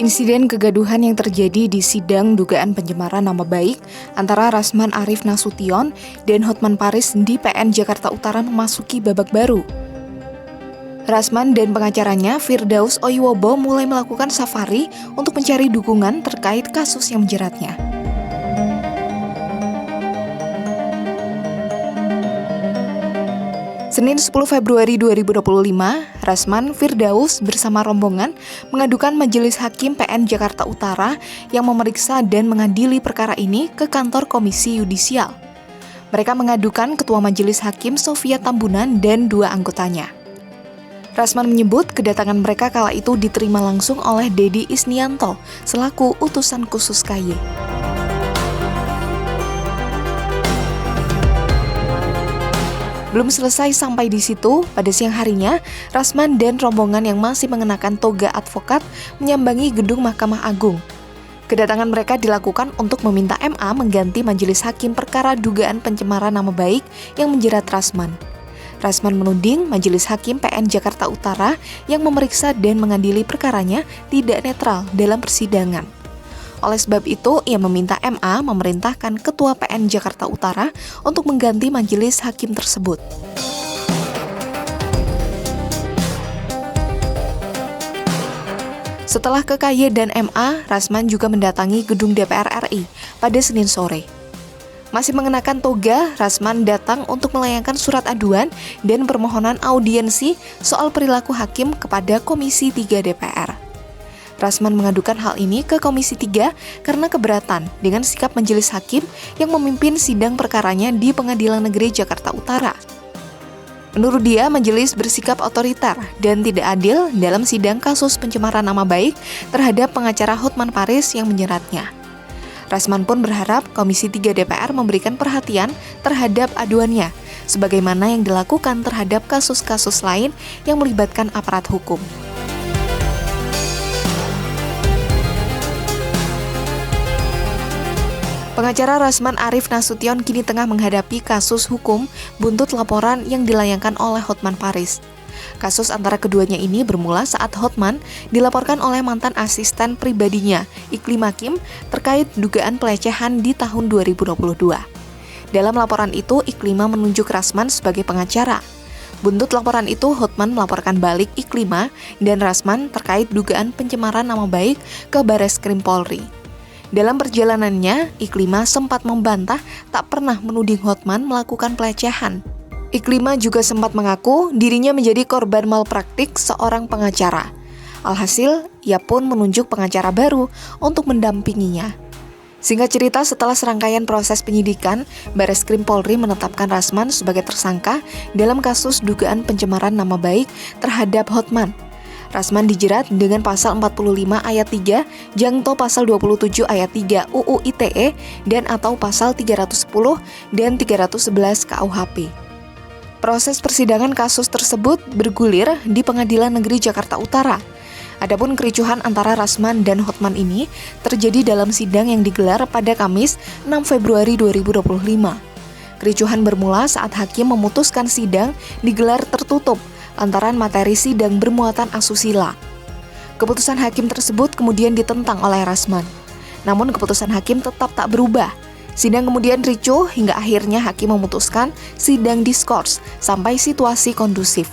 Insiden kegaduhan yang terjadi di sidang dugaan pencemaran nama baik antara Rasman Arif Nasution dan Hotman Paris di PN Jakarta Utara memasuki babak baru. Rasman dan pengacaranya Firdaus Oiwobo mulai melakukan safari untuk mencari dukungan terkait kasus yang menjeratnya. Senin 10 Februari 2025, Rasman Firdaus bersama rombongan mengadukan Majelis Hakim PN Jakarta Utara yang memeriksa dan mengadili perkara ini ke kantor Komisi Yudisial. Mereka mengadukan Ketua Majelis Hakim Sofia Tambunan dan 2 anggotanya. Rasman menyebut kedatangan mereka kala itu diterima langsung oleh Dedi Isnianto selaku utusan khusus KY. Belum selesai sampai di situ, pada siang harinya, Rasman dan rombongan yang masih mengenakan toga advokat menyambangi gedung Mahkamah Agung. Kedatangan mereka dilakukan untuk meminta MA mengganti Majelis Hakim perkara dugaan pencemaran nama baik yang menjerat Rasman. Rasman menuding Majelis Hakim PN Jakarta Utara yang memeriksa dan mengadili perkaranya tidak netral dalam persidangan. Oleh sebab itu, ia meminta MA memerintahkan Ketua PN Jakarta Utara untuk mengganti majelis hakim tersebut. Setelah ke KY dan MA, Rasman juga mendatangi gedung DPR RI pada Senin sore. Masih mengenakan toga, Rasman datang untuk melayangkan surat aduan dan permohonan audiensi soal perilaku hakim kepada Komisi 3 DPR. Rasman mengadukan hal ini ke Komisi 3 karena keberatan dengan sikap majelis hakim yang memimpin sidang perkaranya di Pengadilan Negeri Jakarta Utara. Menurut dia, majelis bersikap otoriter dan tidak adil dalam sidang kasus pencemaran nama baik terhadap pengacara Hotman Paris yang menyeratnya. Rasman pun berharap Komisi 3 DPR memberikan perhatian terhadap aduannya, sebagaimana yang dilakukan terhadap kasus-kasus lain yang melibatkan aparat hukum. Pengacara Rasman Arif Nasution kini tengah menghadapi kasus hukum buntut laporan yang dilayangkan oleh Hotman Paris. Kasus antara keduanya ini bermula saat Hotman dilaporkan oleh mantan asisten pribadinya, Iklim Hakim, terkait dugaan pelecehan di tahun 2022. Dalam laporan itu, Iklima menunjuk Rasman sebagai pengacara. Buntut laporan itu, Hotman melaporkan balik Iklima dan Rasman terkait dugaan pencemaran nama baik ke Bareskrim Polri. Dalam perjalanannya, Iklima sempat membantah tak pernah menuding Hotman melakukan pelecehan. Iklima juga sempat mengaku dirinya menjadi korban malpraktik seorang pengacara. Alhasil, ia pun menunjuk pengacara baru untuk mendampinginya. Singkat cerita, setelah serangkaian proses penyidikan, Bareskrim Polri menetapkan Rasman sebagai tersangka dalam kasus dugaan pencemaran nama baik terhadap Hotman. Rasman dijerat dengan pasal 45 ayat 3, jangto pasal 27 ayat 3 UU ITE dan atau pasal 310 dan 311 KUHP. Proses persidangan kasus tersebut bergulir di Pengadilan Negeri Jakarta Utara. Adapun kericuhan antara Rasman dan Hotman ini terjadi dalam sidang yang digelar pada Kamis 6 Februari 2025. Kericuhan bermula saat hakim memutuskan sidang digelar tertutup lantaran materi sidang bermuatan asusila. Keputusan hakim tersebut kemudian ditentang oleh Rasman. Namun keputusan hakim tetap tak berubah. Sidang kemudian ricuh hingga akhirnya hakim memutuskan sidang diskors sampai situasi kondusif.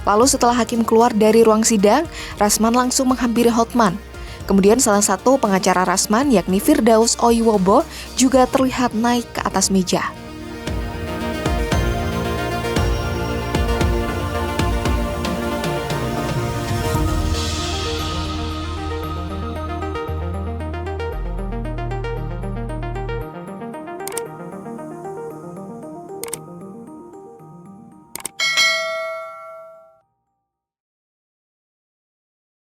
Lalu setelah hakim keluar dari ruang sidang, Rasman langsung menghampiri Hotman. Kemudian salah satu pengacara Rasman yakni Firdaus Oiwobo juga terlihat naik ke atas meja.